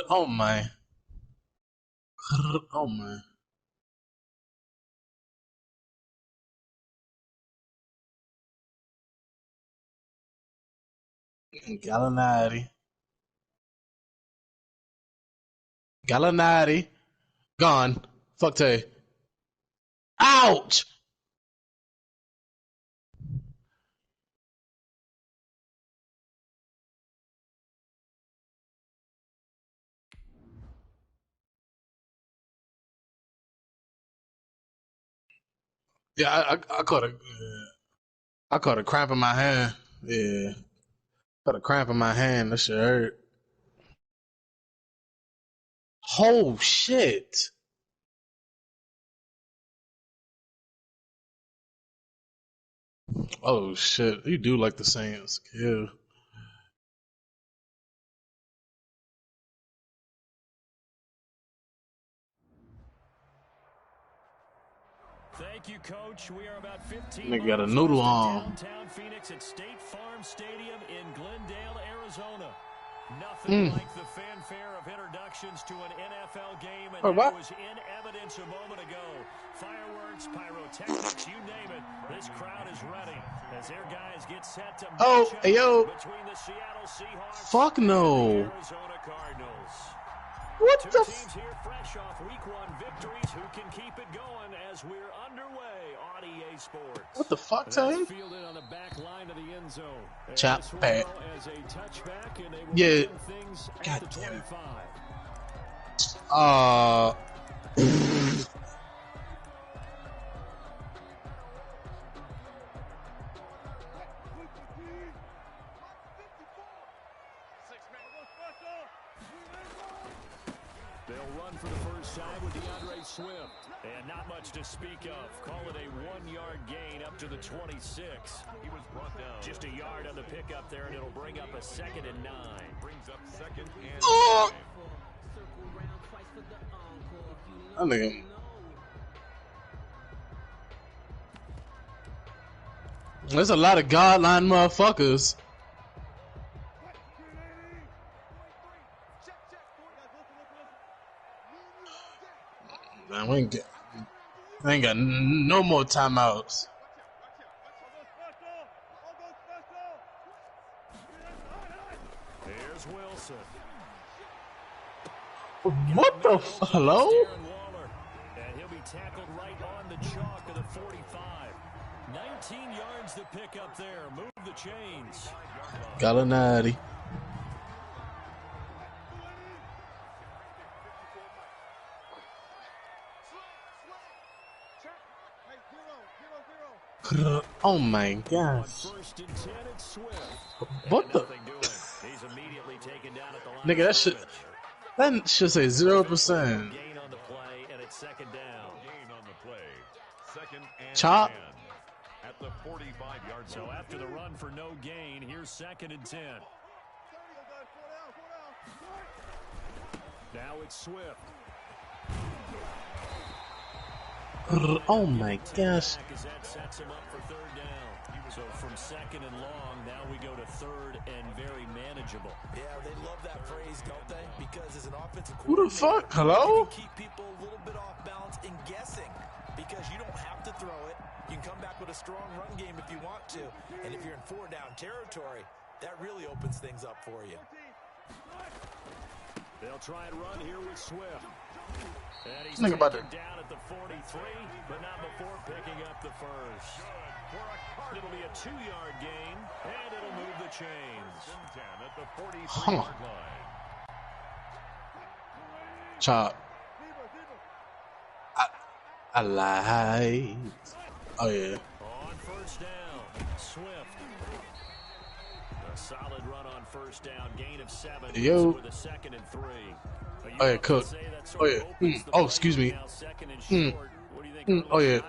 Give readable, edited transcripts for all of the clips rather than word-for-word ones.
Oh my. Oh my. Gallinari. Gallinari. Gone. Fuck Tay. Ouch! Yeah, I caught a I caught a cramp in my hand. Yeah. Caught a cramp in my hand. That shit hurt. Oh shit. Oh shit. You do like the Saints. Yeah. Thank you, Coach. We are about 15 Nigga got a miles noodle west of on. downtown Phoenix at State Farm Stadium in Glendale, Arizona. Nothing like the fanfare of introductions to an NFL game, and that was in evidence a moment ago. Fireworks, pyrotechnics, you name it. This crowd is ready as their guys get set to match up between the Seattle Seahawks and the Arizona Cardinals. What Two the teams here fresh off week one victories who can keep it going as we're underway on EA Sports. What the fuck, Tay? Fielded on the back line of the end zone. Chop back. As a touchback, and they will yeah. Things God at the damn it. 25. They'll run for the first time with DeAndre Swift. And not much to speak of. Call it a 1-yard gain up to the 26. He was brought down. Just a yard on the pickup there, and it'll bring up a 2nd and 9. Brings up 2nd and 9. I mean, there's a lot of godline motherfuckers. Man, we ain't got no more timeouts. Here's Wilson. What the hello? And he'll be tackled right on the chalk of the 45. 19 yards to pick up there. Move the chains. Gallinari. Oh my gosh. What the? Nigga, that shit. That should say 0%. Gain on the play, and it's 2nd down. Gain on the play. 2nd and Chop. 10 at the 45-yard line. So after the run for no gain, here's 2nd and 10. Now it's Swift. Oh my gosh. That sets him up for 3rd down. So from 2nd and long, now we go to 3rd and very manageable. Yeah, they love that phrase, don't they? Because as an offensive Who the fuck? Hello? you can keep people a little bit off balance and guessing because you don't have to throw it. You can come back with a strong run game if you want to. And if you're in 4-down territory, that really opens things up for you. They'll try and run here with Swift. And he's Think about it. Down at the 43, but not before picking up the first. It'll be a 2-yard gain, and it'll move the chains. 10 at the 43-yard line. Chop. I lied. Oh yeah. On 1st down, Swift. A solid run on 1st down, gain of 7. Yo. With a 2nd and 3. Oh yeah, Cook. Oh yeah. Oh, excuse me. Oh yeah.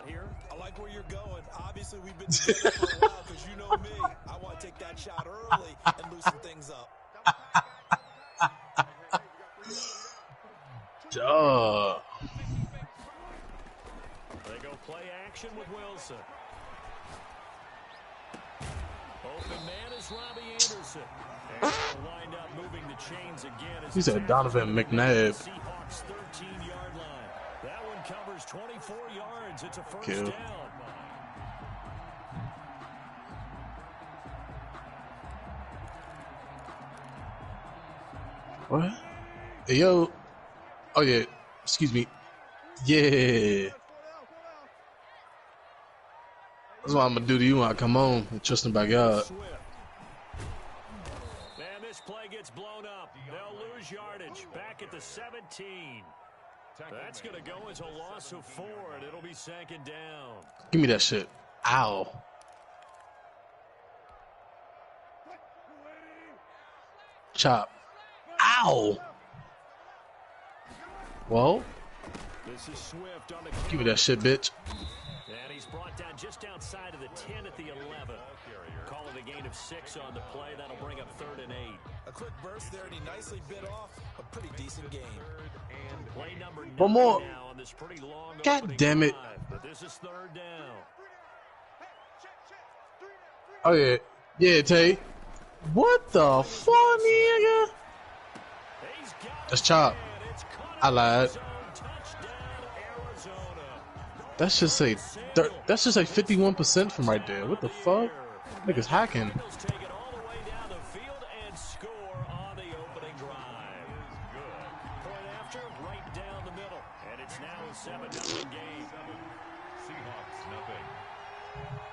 I like where you're going. Obviously, we've been together for a while because you know me. I want to take that shot early and loosen things up. Duh. They go play action with Wilson. Open man is Here's Robbie Anderson. And lined up moving the chains again. He said Donovan McNabb. Seahawks 13-yard line. That one covers 24 yards. It's a first Kill. down. What? Hey, yo. Oh, yeah. Excuse me. Yeah. That's what I'm going to do to you when I come home and trust him by God. And this play gets blown up. They'll lose yardage. Back at the 17. That's going to go as a loss of 4, and it'll be second down. Give me that shit. Ow. Chop. Ow. Whoa. This is Swift on the Give me that shit, bitch. And he's brought down just outside of the 10 at the 11. Call it a gain of 6 on the play. That'll bring up 3rd and 8. A quick burst there, and he nicely bit off a pretty decent game. Play number 9 One more. now on this pretty long God damn it. drive, but this is 3rd down. Oh, yeah. Yeah, Tay. What the fuck, nigga? He's got That's chop. it. It's caught I lied. zone. Touchdown, Arizona. That should say 51% from right there. What the fuck? Niggas hacking. Cardinals take it all the way down the field and score on the opening drive. Point after, right down the middle. And it's now a 7-0 game. Seahawks nothing.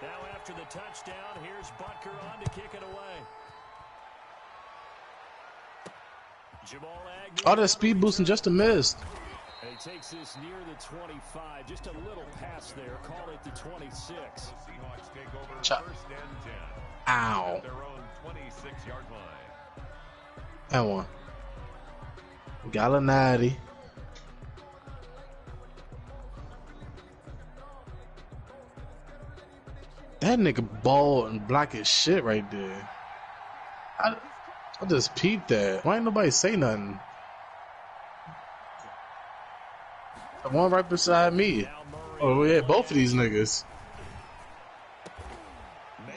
Now after the touchdown, here's Butker on to kick it away. Jamal Agnew. All that speed boosting just a missed. And he takes this near the 25. Just a little pass there. Call it the 26. Seahawks take over Chop. 1st and 10. Ow. At their own 26-yard line. That one. Gallinari. That nigga bald and black as shit right there. I just peeped that. Why ain't nobody say nothing? The one right beside me. Oh yeah, both of these niggas.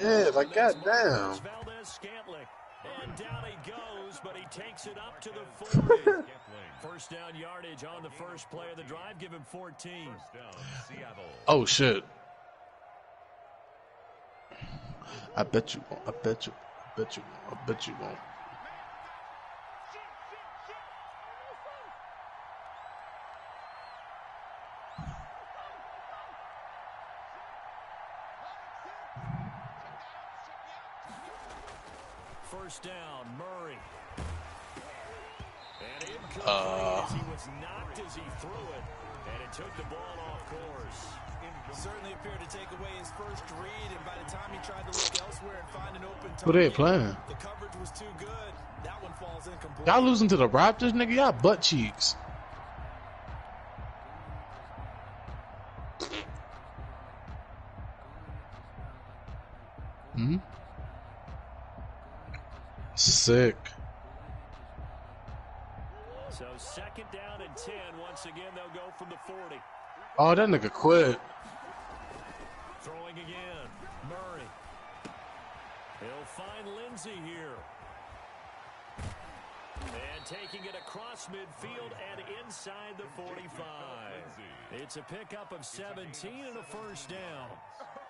Yeah, like goddamn. And down he goes, but he takes it up to the 40. First down yardage on the first play of the drive. Give him 14. First down, Seattle. Oh shit. I bet you won't. I bet you. I bet you won't. I bet you won't. First down, Murray. And incomplete as he was knocked as he threw it. And it took the ball off course. Certainly appeared to take away his first read, and by the time he tried to look elsewhere and find an open target, Who they playing? the coverage was too good. That one falls incomplete. Y'all losing to the Raptors, nigga? Y'all butt cheeks. Sick. So second down and 10. Once again, they'll go from the 40. Oh, that nigga quit. Throwing again. Murray. He'll find Lindsey here. And taking it across midfield and inside the 45. It's a pickup of 17 and a first down.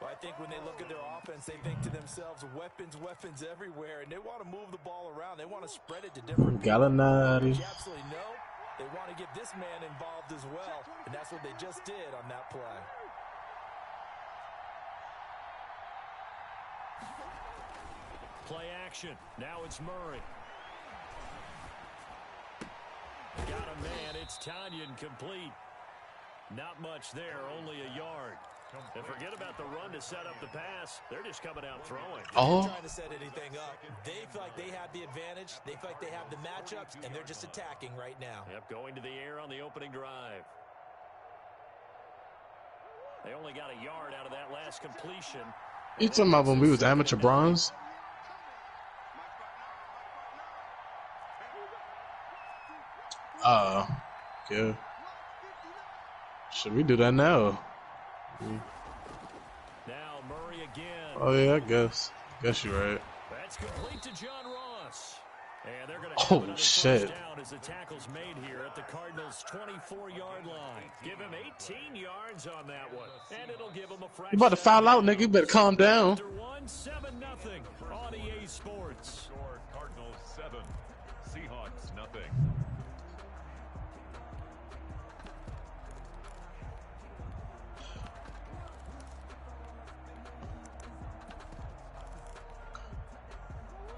Well, I think when they look at their offense, they think to themselves, weapons, weapons everywhere, and they want to move the ball around. They want to spread it to different people. Gallinari. You absolutely know they want to get this man involved as well, and that's what they just did on that play. Play action. Now it's Murray. Got a man. It's Tanyan complete. Not much there, only a yard. And forget about the run to set up the pass. They're just coming out throwing. Oh. They're trying to set anything up. They feel like they have the advantage. They feel like they have the matchups, and they're just attacking right now. Yep, going to the air on the opening drive. They only got a yard out of that last completion. You talking about when we was amateur bronze? Yeah. Should we do that now? Now Murray again. Oh yeah, I guess. Guess you're right. That That's complete to John Ross. And they're going to have another first down as the tackle's made here at the Cardinals' 24-yard line. Give him 18 yards on that one, and it'll give him a fresh. You about to foul out, nigga. You better calm down. After 7-0 on EA Sports. Score Cardinals 7, Seahawks nothing.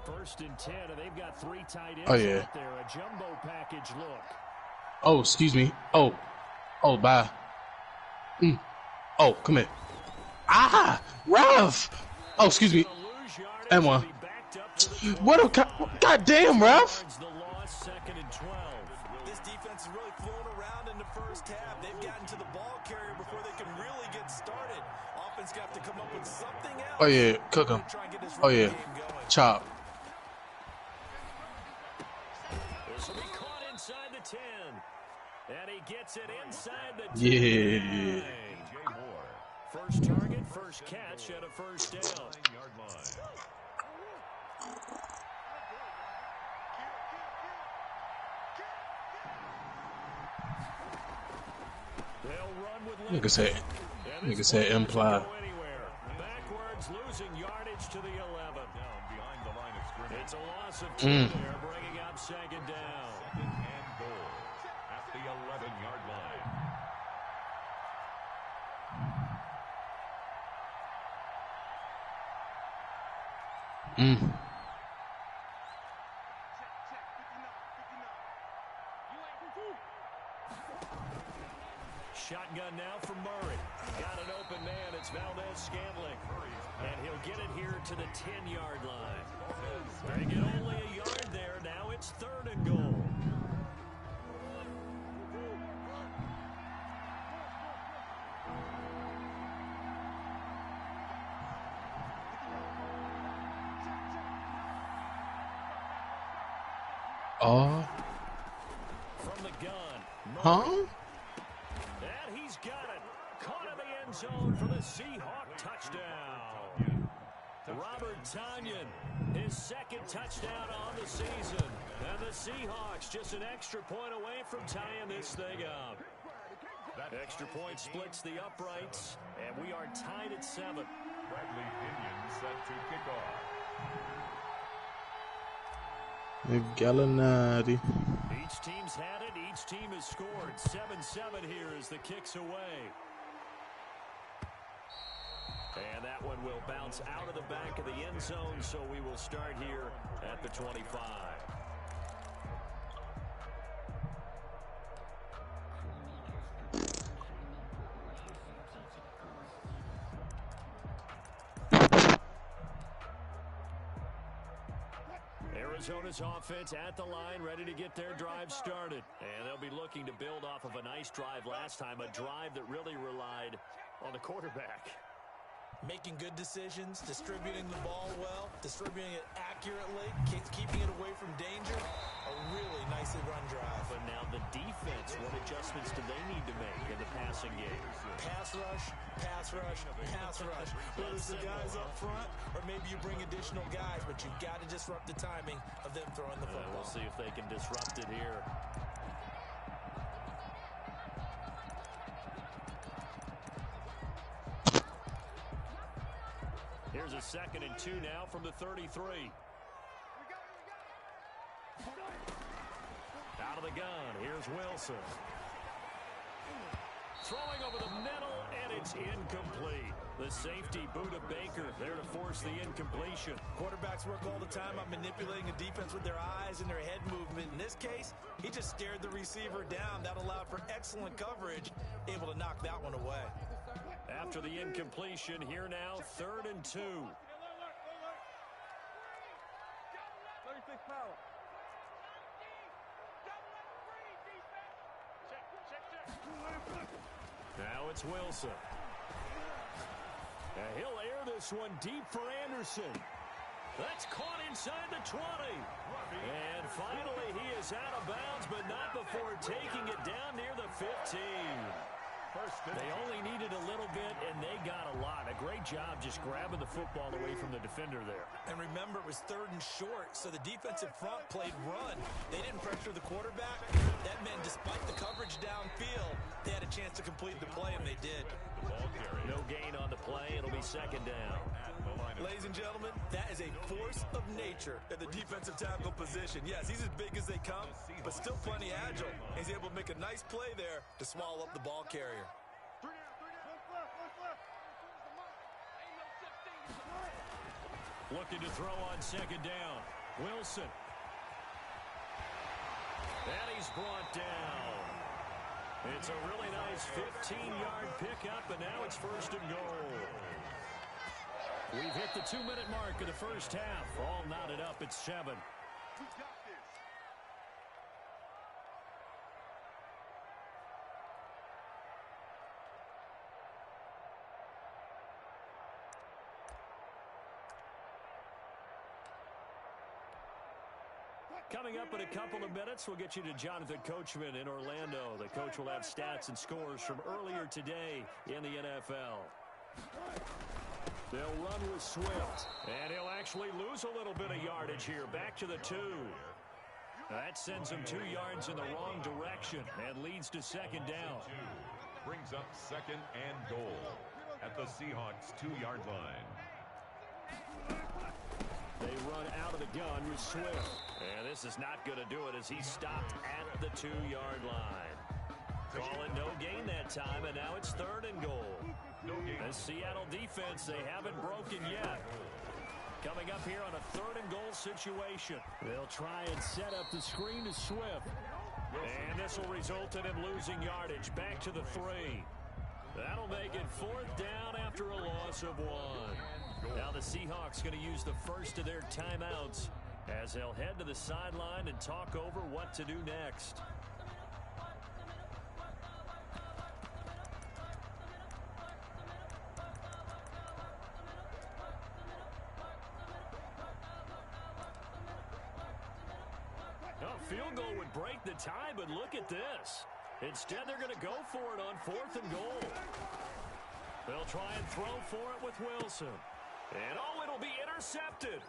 First and 10, and they've got 3 tight ends out there. A jumbo package look. Oh, excuse me. Oh, bye. Oh, come here. Ah, Ralph. Oh, excuse me. And one. What a goddamn, Ralph. Second and 12. This defense is really flown around in the first half. They've gotten to the ball carrier before they can really get started. Offense got to come up with something else. Oh yeah, cook him. Oh yeah, chop. This will be caught inside the 10. And he gets it inside the 10. Yeah. First target, first catch at a first down. Yard line. Nigga say imply. Backwards, losing yardage to the 11. Down behind the line of scrimmage. It's a loss of 2 there, bringing up second down. Second and goal at the 11-yard line. Shotgun now for Murray. Got an open man. It's Valdez-Scantling. And he'll get it here to the 10-yard line. They get only a yard there. Now it's 3rd and goal. Oh. From the gun. Murray. Huh? And he's got it. Caught in the end zone for the Seahawk touchdown. Robert Tonyan, his 2nd touchdown on the season. And the Seahawks just an extra point away from tying this thing up. That extra point splits the uprights, and we are tied at 7. Bradley Pinion set to kick off. Gallinari. Each team's had it. Each team has scored. 7-7 here as the kick's away. And that one will bounce out of the back of the end zone, so we will start here at the 25. Arizona's offense at the line, ready to get their drive started. And they'll be looking to build off of a nice drive last time, a drive that really relied on the quarterback. Making good decisions, distributing the ball well, distributing it accurately, keeping it away from danger. A really nicely run drive. But now the defense, what adjustments do they need to make in the passing game? Pass rush, pass rush, pass rush. Whether it's the guys up front or maybe you bring additional guys, but you've got to disrupt the timing of them throwing the football. We'll see if they can disrupt it here. Here's a 2nd and 2 now from the 33. Out of the gun, here's Wilson. Throwing over the middle, and it's incomplete. The safety, Buda Baker, there to force the incompletion. Quarterbacks work all the time on manipulating a defense with their eyes and their head movement. In this case, he just stared the receiver down. That allowed for excellent coverage, able to knock that one away. After the incompletion, here now, 3rd and 2. 36 power. Now it's Wilson. And he'll air this one deep for Anderson. That's caught inside the 20. And finally, he is out of bounds, but not before taking it down near the 15. They only needed a little bit, and they got a lot. A great job just grabbing the football away from the defender there. And remember, it was 3rd and short, so the defensive front played run. They didn't pressure the quarterback. That meant despite the coverage downfield, they had a chance to complete the play, and they did. No gain on the play. It'll be 2nd down. Ladies and gentlemen, that is a force of nature at the defensive tackle position. Yes, he's as big as they come, but still plenty agile. He's able to make a nice play there to swallow up the ball carrier. Looking to throw on 2nd down. Wilson. And he's brought down. It's a really nice 15-yard pickup, and now it's 1st and goal. We've hit the 2-minute mark of the first half. All knotted up at 7. Coming up in a couple of minutes, we'll get you to Jonathan Coachman in Orlando. The coach will have stats and scores from earlier today in the NFL. They'll run with Swift, and he'll actually lose a little bit of yardage here. Back to the 2. That sends him 2 yards in the wrong direction and leads to 2nd down. Brings up 2nd and goal at the Seahawks' 2-yard line. They run out of the gun with Swift. And this is not going to do it as he's stopped at the 2-yard line. Call it no gain that time, and now it's 3rd and goal. The Seattle defense, they haven't broken yet. Coming up here on a 3rd and goal situation. They'll try and set up the screen to Swift. And this will result in him losing yardage. Back to the 3. That'll make it 4th down after a loss of 1. Now the Seahawks going to use the first of their timeouts as they'll head to the sideline and talk over what to do next. Field goal would break the tie, but look at this. Instead, they're going to go for it on 4th and goal. They'll try and throw for it with Wilson. And, it'll be intercepted.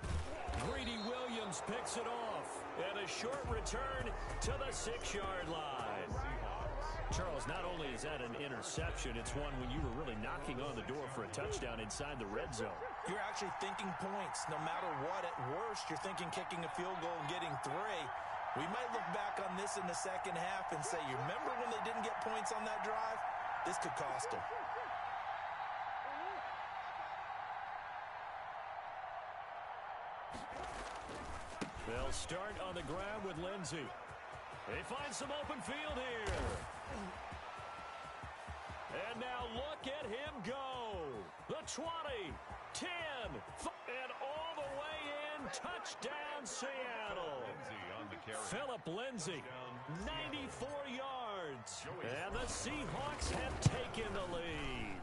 Greedy Williams picks it off. And a short return to the 6-yard line. Charles, not only is that an interception, it's one when you were really knocking on the door for a touchdown inside the red zone. You're actually thinking points. No matter what, at worst, you're thinking kicking a field goal and getting 3. We might look back on this in the second half and say, you remember when they didn't get points on that drive? This could cost them. They'll start on the ground with Lindsey. They find some open field here. And now look at him go. The 20, 10, and all the way in. Touchdown, Seattle. Philip Lindsey, 94 yards. And the Seahawks have taken the lead.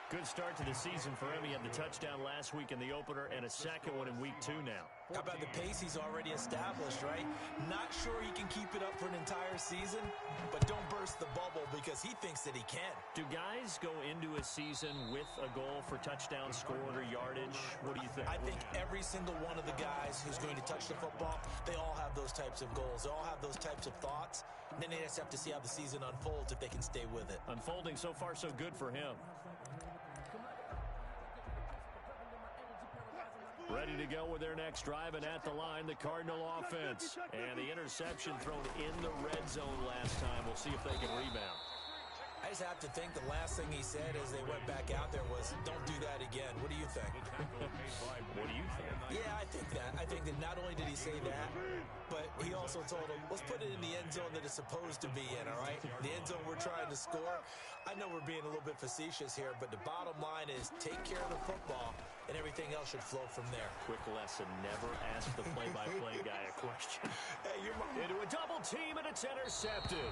Good start to the season for him. He had the touchdown last week in the opener and a second one in week 2 now. How about the pace he's already established, right? Not sure he can keep it up for an entire season, but don't burst the bubble because he thinks that he can. Do guys go into a season with a goal for touchdown scored or yardage? What do you think? I think every single one of the guys who's going to touch the football, they all have those types of goals. They all have those types of thoughts. And then they just have to see how the season unfolds if they can stay with it. Unfolding so far so good for him. Ready to go with their next drive, and at the line, the Cardinal offense. And the interception thrown in the red zone last time. We'll see if they can rebound. I just have to think the last thing he said as they went back out there was, don't do that again. What do you think? What do you think? Yeah, I think that. I think that not only did he say that, but he also told him, let's put it in the end zone that it's supposed to be in, all right? The end zone we're trying to score. I know we're being a little bit facetious here, but the bottom line is take care of the football, and everything else should flow from there. Quick lesson, never ask the play-by-play guy a question. Hey, into a double team, and it's intercepted.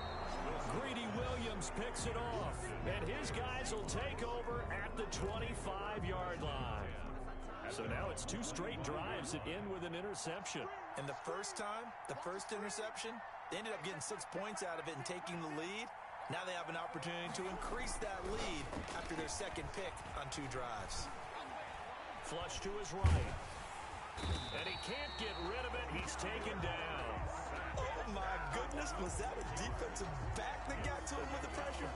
Greedy Williams picks it off, and his guys will take over at the 25-yard line. So now it's 2 straight drives that end with an interception. And the first time, the first interception, they ended up getting 6 points out of it and taking the lead. Now they have an opportunity to increase that lead after their second pick on 2 drives. Flush to his right. And he can't get rid of it. He's taken down. Oh, my goodness. Was that a defensive back that got to him with the pressure?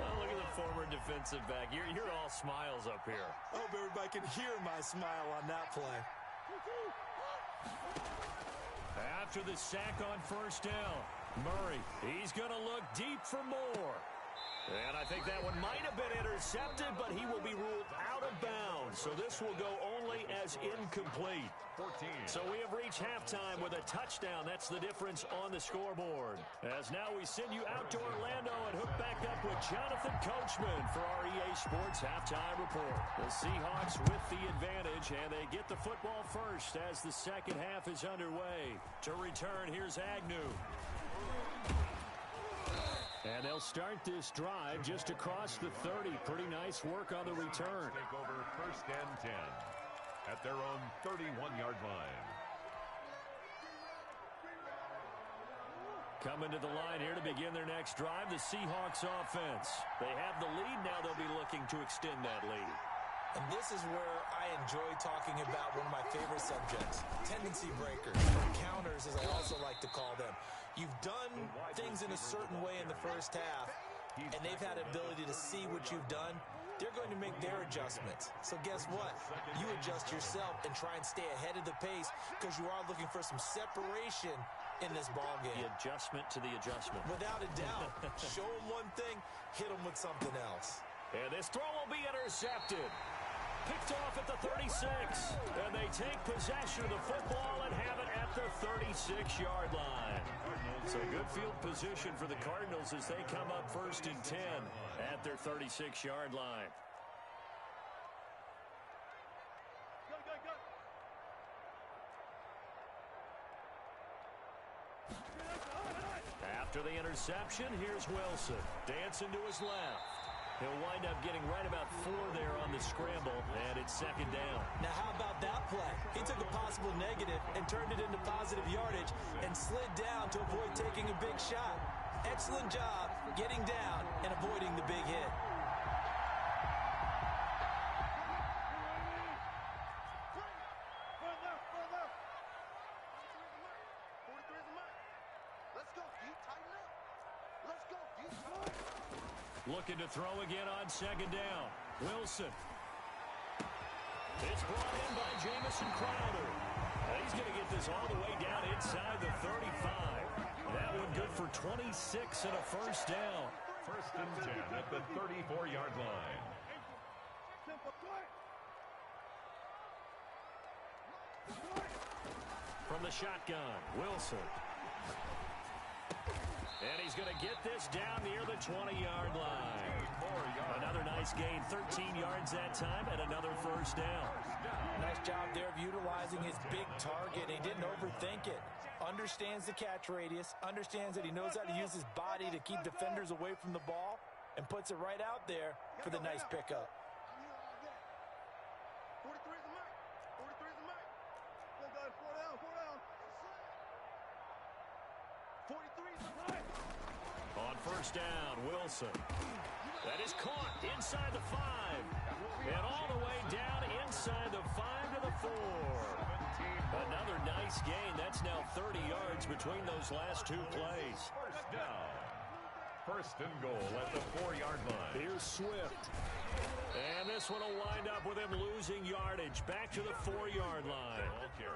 Oh, look at the former defensive back. You're all smiles up here. I hope everybody can hear my smile on that play. After the sack on first down, Murray, he's going to look deep for more. And I think that one might have been intercepted, but he will be ruled out of bounds. So this will go only as incomplete. 14. So we have reached halftime with a touchdown. That's the difference on the scoreboard. As now we send you out to Orlando and hook back up with Jonathan Coachman for our EA Sports Halftime Report. The Seahawks with the advantage, and they get the football first as the second half is underway. To return, here's Agnew. And they'll start this drive just across the 30. Pretty nice work on the return. Take over first and 10 at their own 31-yard line. Coming to the line here to begin their next drive, the Seahawks offense. They have the lead. Now they'll be looking to extend that lead. And this is where I enjoy talking about one of my favorite subjects, tendency breakers, or counters as I also like to call them. You've done things in a certain way in the first half, and they've had an ability to see what you've done. They're going to make their adjustments. So guess what? You adjust yourself and try and stay ahead of the pace because you are looking for some separation in this ball game. The adjustment to the adjustment. Without a doubt. Show them one thing, hit them with something else. And this throw will be intercepted. Picked off at the 36. And they take possession of the football and have it at the 36-yard line. So good field position for the Cardinals as they come up first and 10 at their 36-yard line. After the interception, here's Wilson. Dancing to his left. He'll wind up getting right about 4 there on the scramble, and it's second down. Now, how about that play? He took a possible negative and turned it into positive yardage and slid down to avoid taking a big shot. Excellent job getting down and avoiding the big hit. Looking to throw again on second down. Wilson. It's brought in by Jamison Crowder. And he's going to get this all the way down inside the 35. That one good for 26 and a first down. First and 10 at the 34-yard line. From the shotgun, Wilson. And he's going to get this down near the 20-yard line. Another nice gain, 13 yards that time, and another first down. Nice job there of utilizing his big target. He didn't overthink it. Understands the catch radius, understands that he knows how to use his body to keep defenders away from the ball, and puts it right out there for the nice pickup. 43 is the mark. 43 is the mark. Go, guys. 4 down. 4 down. 43 is the mark. On first down, Wilson. That is caught inside the 5. And all the way down inside the 5 to the 4. Another nice gain. That's now 30 yards between those last 2 plays. First down. First and goal at the 4-yard line. Here's Swift. And this one will wind up with him losing yardage back to the 4-yard line.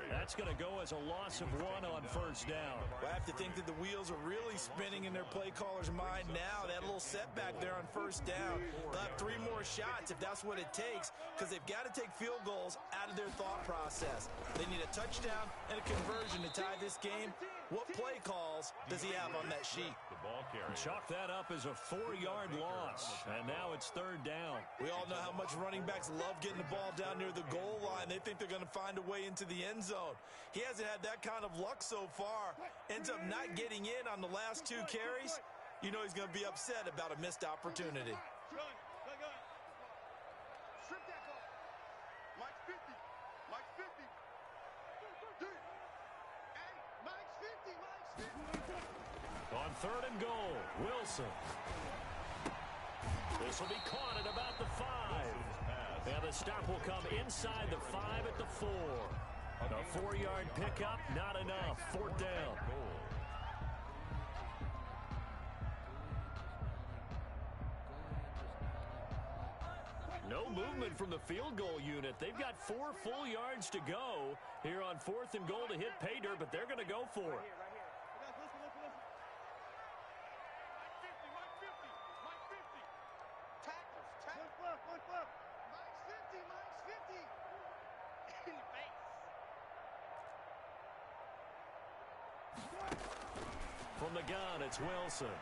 That's going to go as a loss of 1 on first down. I have to think that the wheels are really spinning in their play caller's mind now. That little setback there on first down. They'll have 3 more shots if that's what it takes, because they've got to take field goals out of their thought process. They need a touchdown and a conversion to tie this game. What play calls does he have on that sheet? The ball carrier. Chalk that up as a 4-yard loss. And now it's third down. We all know how much running backs love getting the ball down near the goal line. They think they're going to find a way into the end zone. He hasn't had that kind of luck so far. Ends up not getting in on the last 2 carries. You know he's going to be upset about a missed opportunity. Strip that ball. Mike's 50. Mike's 50. 3, 8, Mike's 50, Mike's 50. On 3rd and goal, Wilson. This will be caught at about the 5. And the stop will come inside the 5 at the 4. A 4-yard pickup, not enough. 4th down. No movement from the field goal unit. They've got 4 full yards to go here on 4th and goal to hit pay dirt, but they're going to go for it. Listen. Mike 50, Mike 50. Tackles. One flip. Mike's 50. In the face. From the gun, it's Wilson.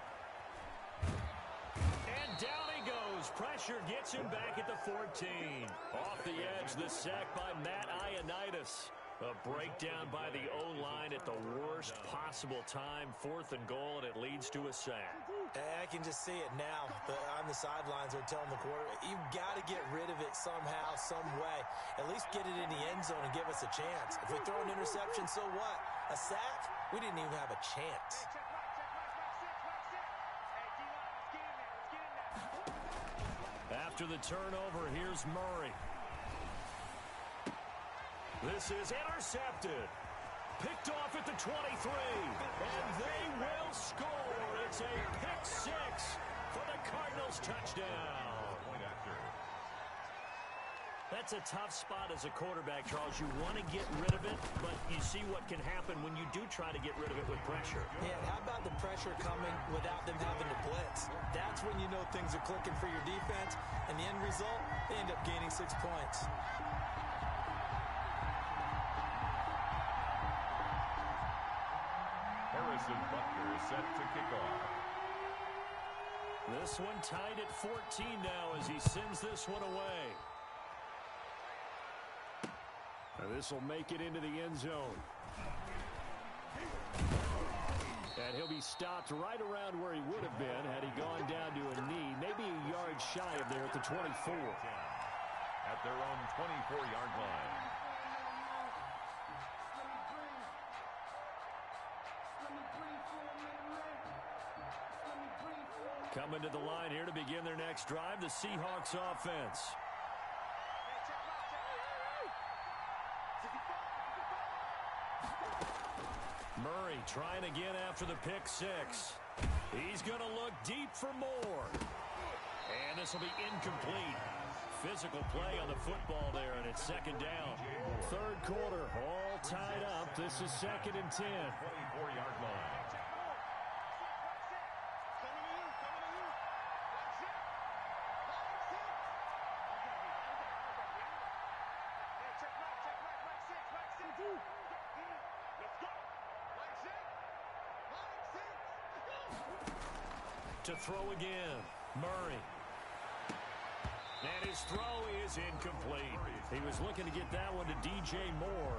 And down he goes. Pressure gets him back at the 14. Off the edge, the sack by Matt Ioannidis. A breakdown by the O-line at the worst possible time. 4th and goal, and it leads to a sack. I can just see it now. On the sidelines, they're telling the quarterback, you've got to get rid of it somehow, some way. At least get it in the end zone and give us a chance. If we throw an interception, so what? A sack? We didn't even have a chance. After the turnover, here's Murray. This is intercepted. Picked off at the 23. And they will score. It's a pick 6 for the Cardinals touchdown. That's a tough spot as a quarterback, Charles. You want to get rid of it, but you see what can happen when you do try to get rid of it with pressure. Yeah, how about the pressure coming without them having to blitz? That's when you know things are clicking for your defense, and the end result, they end up gaining 6 points. Harrison Butker is set to kick off. This one tied at 14 now as he sends this one away. This will make it into the end zone. And he'll be stopped right around where he would have been had he gone down to a knee, maybe a yard shy of there at the 24. At their own 24-yard line. Coming to the line here to begin their next drive, the Seahawks offense. Murray trying again after the pick 6. He's going to look deep for more. And this will be incomplete. Physical play on the football there, and it's 2nd down. 3rd quarter, all tied up. This is 2nd and 10. 24-yard line. To throw again, Murray. And his throw is incomplete. He was looking to get that one to DJ Moore,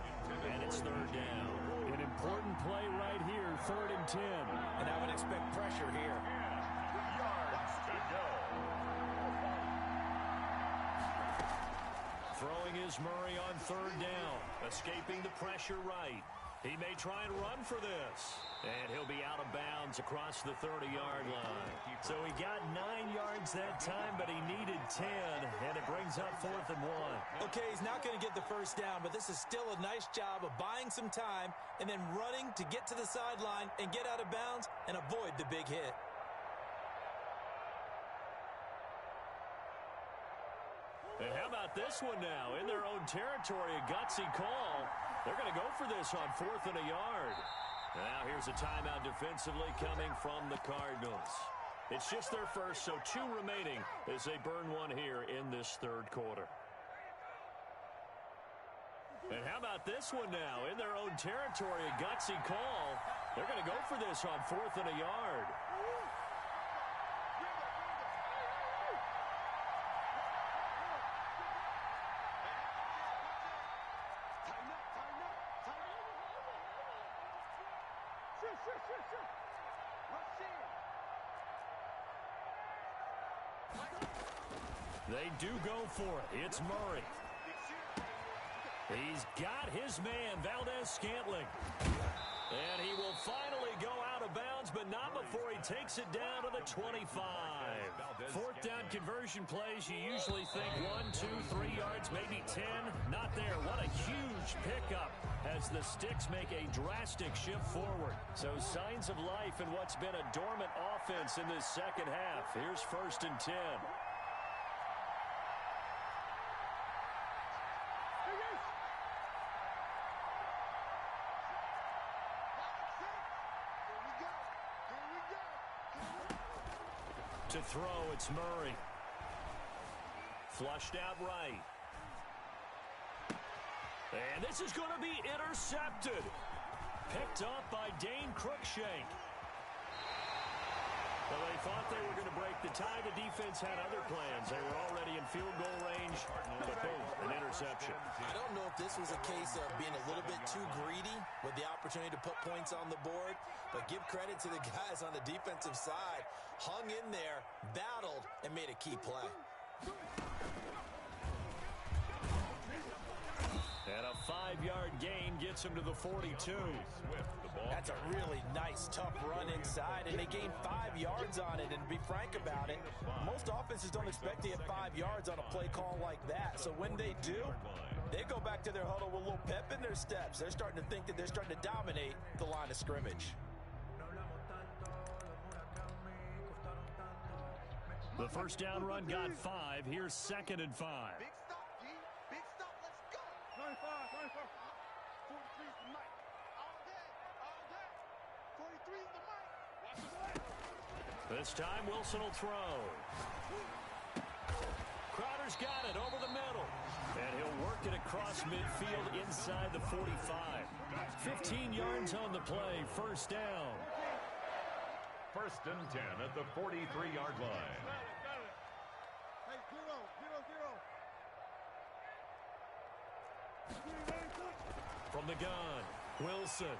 and it's 3rd down. An important play right here, 3rd and 10. And I would expect pressure here. Yards to go. Throwing is Murray on 3rd down, escaping the pressure right. He may try and run for this. And he'll be out of bounds across the 30-yard line. So he got 9 yards that time, but he needed 10, and it brings up 4th and 1. Okay, he's not going to get the first down, but this is still a nice job of buying some time and then running to get to the sideline and get out of bounds and avoid the big hit. And how about this one now? In their own territory, a gutsy call. They're going to go for this on 4th and a yard. Now here's a timeout defensively coming from the Cardinals. It's just their first, so 2 remaining as they burn one here in this 3rd quarter. And how about this one now? In their own territory, a gutsy call. They're going to go for this on 4th and a yard. They do go for it. It's Murray. He's got his man, Valdez-Scantling. And he will finally go out of bounds, but not before he takes it down to the 25. Fourth down conversion plays, you usually think 1, 2, 3 yards, maybe 10. Not there. What a huge pickup as the Sticks make a drastic shift forward. So signs of life in what's been a dormant offense in this second half. Here's 1st and 10. To throw, it's Murray. Flushed out right. And this is going to be intercepted. Picked up by Dane Cruikshank. Well, they thought they were going to break the tie. The defense had other plans. They were already in field goal range, but boom, an interception. I don't know if this was a case of being a little bit too greedy with the opportunity to put points on the board, but give credit to the guys on the defensive side. Hung in there, battled, and made a key play. And a 5-yard gain gets him to the 42. That's a really nice, tough run inside, and they gained 5 yards on it. And to be frank about it, most offenses don't expect to get 5 yards on a play call like that. So when they do, they go back to their huddle with a little pep in their steps. They're starting to think that they're starting to dominate the line of scrimmage. The first down run got 5. Here's 2nd and 5. Big stop, G. Big stop. Let's go. 25, 25. 43's the mic. All day. All day. 43's the mic. Watch the play. This time Wilson will throw. Crowder's got it over the middle. And he'll work it across midfield inside the 45. 15 yards on the play. First down. 1st and 10 at the 43-yard line. Got it. Hey, 0, 0, 0. From the gun, Wilson.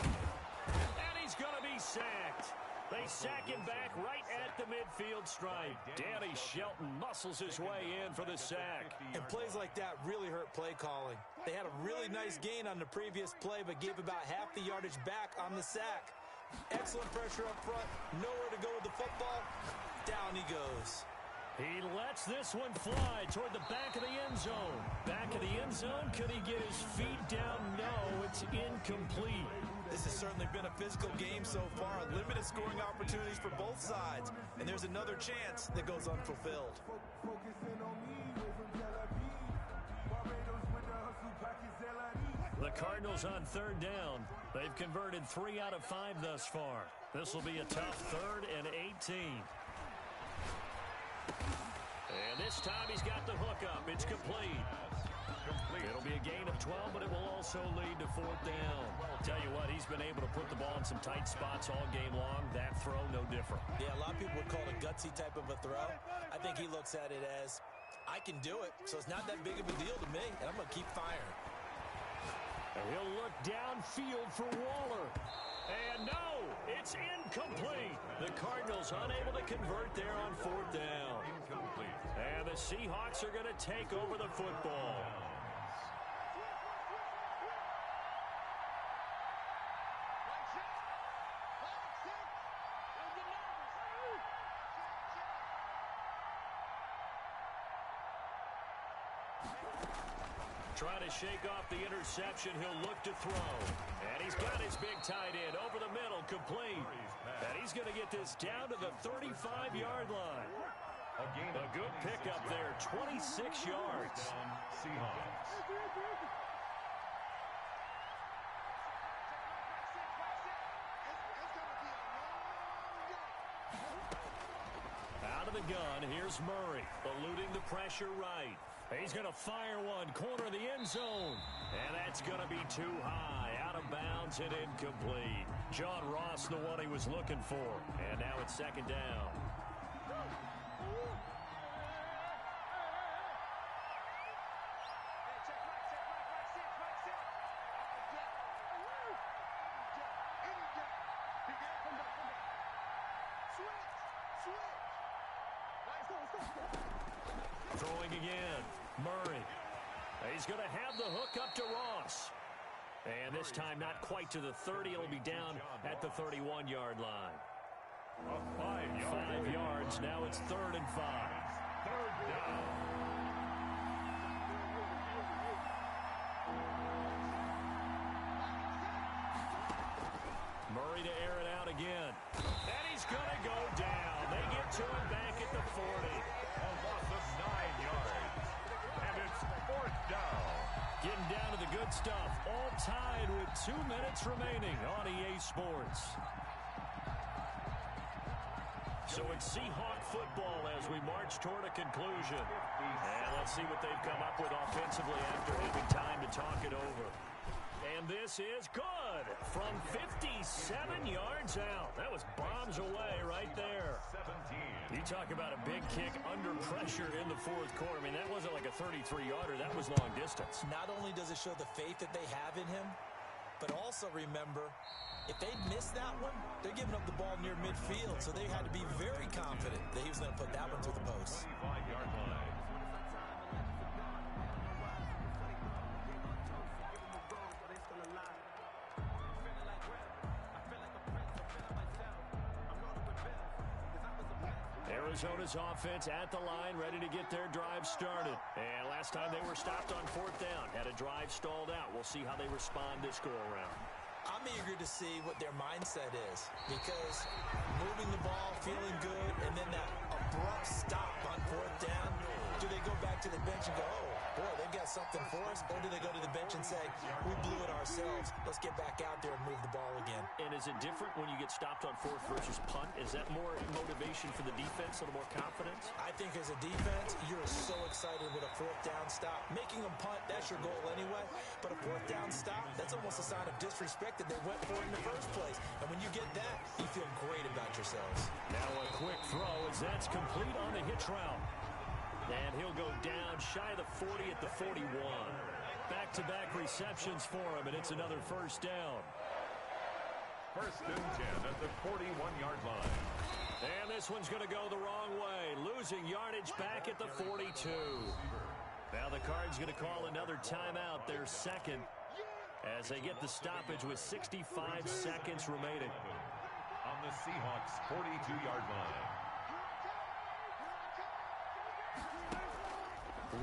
And he's going to be sacked. They sack him back right at the midfield stripe. Danny Shelton muscles his way in for the sack. And plays like that really hurt play calling. They had a really nice gain on the previous play, but gave about half the yardage back on the sack. Excellent pressure up front. Nowhere to go with the football. Down he goes. He lets this one fly toward the back of the end zone. Back of the end zone. Could he get his feet down? No, it's incomplete. This has certainly been a physical game so far. Limited scoring opportunities for both sides. And there's another chance that goes unfulfilled. The Cardinals on 3rd down. They've converted 3 out of 5 thus far. This will be a tough 3rd and 18. And this time he's got the hookup. It's complete. It'll be a gain of 12, but it will also lead to 4th down. Tell you what, he's been able to put the ball in some tight spots all game long. That throw, no different. Yeah, a lot of people would call it a gutsy type of a throw. I think he looks at it as, I can do it, so it's not that big of a deal to me, and I'm going to keep firing. And he'll look downfield for Waller. And no, it's incomplete. The Cardinals unable to convert there on 4th down. Incomplete. And the Seahawks are going to take over the football. Trying to shake off the interception. He'll look to throw. And he's got his big tight end over the middle, complete. And he's going to get this down to the 35-yard line. A good pickup there, 26 yards. Seahawks. Out of the gun, here's Murray, eluding the pressure right. He's going to fire one, corner of the end zone. And that's going to be too high, out of bounds and incomplete. John Ross, the one he was looking for. And now it's 2nd down. Throwing again, Murray. He's going to have the hook up to Ross. And this time not quite to the 30. It'll be down at the 31-yard line. 5 yards. Now it's 3rd and 5. 3rd down. Murray to air it out again. And he's going to go down. They get to him back at the 40. A loss of 9 yards. And it's 4th down. Getting down to the good stuff. All tied with 2 minutes remaining on EA Sports. So it's Seahawk football as we march toward a conclusion. And let's see what they've come up with offensively after having time to talk it over. And this is good from 57 yards out. That was bombs away right there. 17. You talk about a big kick under pressure in the 4th quarter. I mean, that wasn't like a 33-yarder. That was long distance. Not only does it show the faith that they have in him, but also remember, if they miss that one, they're giving up the ball near midfield. So they had to be very confident that he was going to put that one through the post. 25-yard line. Arizona's offense at the line, ready to get their drive started. And last time they were stopped on 4th down, had a drive stalled out. We'll see how they respond this go-around. I'm eager to see what their mindset is, because moving the ball, feeling good, and then that abrupt stop on 4th down, do they go back to the bench and go, oh, boy, they got something for us? Or do they go to the bench and say, we blew it ourselves, let's get back out there and move the ball again? And is it different when you get stopped on 4th versus punt? Is that more motivation for the defense, a little more confidence? I think as a defense, you're so excited with a 4th down stop. Making them punt, that's your goal anyway. But a 4th down stop, that's almost a sign of disrespect that they went for it in the first place. And when you get that, you feel great about yourselves. Now a quick throw as that's complete on the hitch route. And he'll go down shy of the 40 at the 41. Back-to-back receptions for him, and it's another 1st down. 1st and 10 at the 41-yard line. And this one's going to go the wrong way. Losing yardage back at the 42. Now the Cards going to call another timeout, their 2nd, as they get the stoppage with 65 seconds remaining. On the Seahawks' 42-yard line.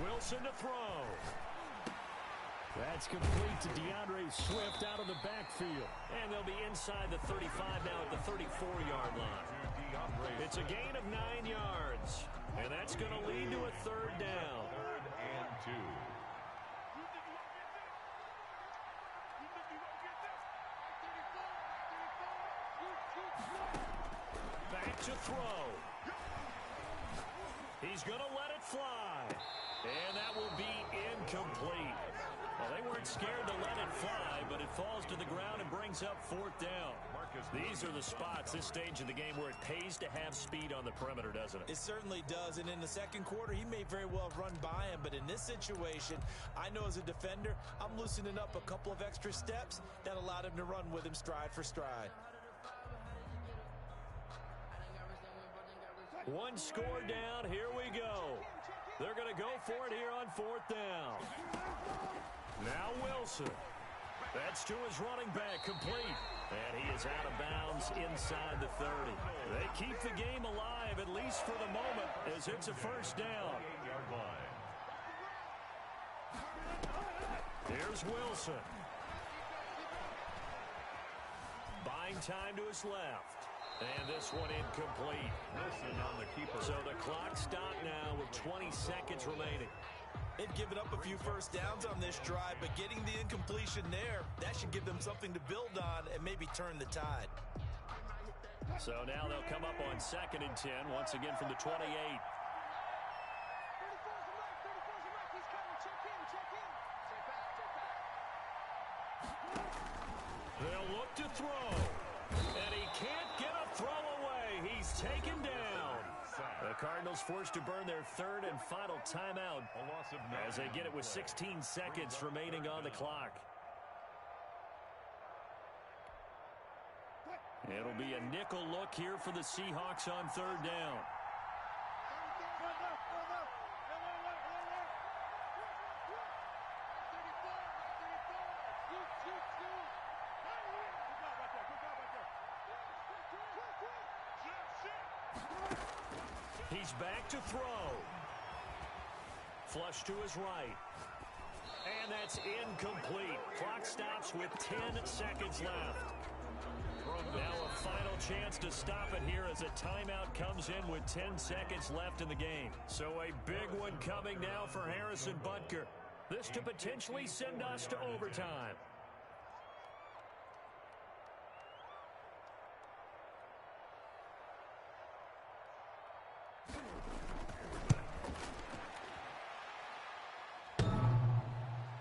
Wilson to throw. That's complete to DeAndre Swift out of the backfield. And they'll be inside the 35 now at the 34-yard line. It's a gain of 9 yards. And that's going to lead to a 3rd down. 3rd and 2. Back to throw. He's going to let it fly. And that will be incomplete. Well, they weren't scared to let it fly, but it falls to the ground and brings up 4th down. These are the spots, this stage of the game, where it pays to have speed on the perimeter, doesn't it? It certainly does, and in the 2nd quarter, he may very well run by him, but in this situation, I know as a defender, I'm loosening up a couple of extra steps that allowed him to run with him stride for stride. One score down, here we go. They're going to go for it here on 4th down. Now Wilson. That's to his running back, complete. And he is out of bounds inside the 30. They keep the game alive, at least for the moment, as it's a 1st down. Here's Wilson. Buying time to his left. And this one incomplete. Wilson on the keeper. So the clock stopped now with 20 seconds remaining. They've given up a few 1st downs on this drive, but getting the incompletion there, that should give them something to build on and maybe turn the tide. So now they'll come up on 2nd and 10, once again from the 28. They'll look to throw. And he can't get a throw away. He's taken down. The Cardinals forced to burn their 3rd and final timeout as they get it with 16 seconds remaining on the clock. It'll be a nickel look here for the Seahawks on 3rd down. He's back to throw. Flush to his right. And that's incomplete. Clock stops with 10 seconds left. Now a final chance to stop it here as a timeout comes in with 10 seconds left in the game. So a big one coming now for Harrison Butker. This to potentially send us to overtime.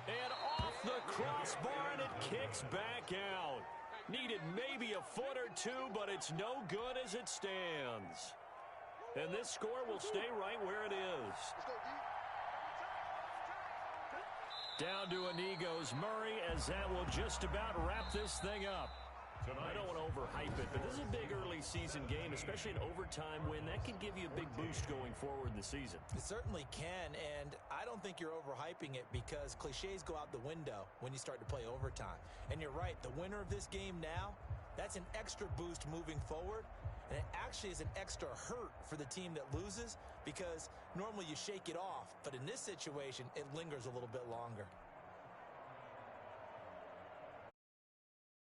And off the crossbar, and it kicks back out. Needed maybe a foot or two, but it's no good as it stands. And this score will stay right where it is. Down to a knee goes Murray, as that will just about wrap this thing up. I don't want to overhype it, but this is a big early season game, especially an overtime win. That can give you a big boost going forward in the season. It certainly can, and I don't think you're overhyping it because cliches go out the window when you start to play overtime. And you're right, the winner of this game now, that's an extra boost moving forward, and it actually is an extra hurt for the team that loses because normally you shake it off, but in this situation, it lingers a little bit longer.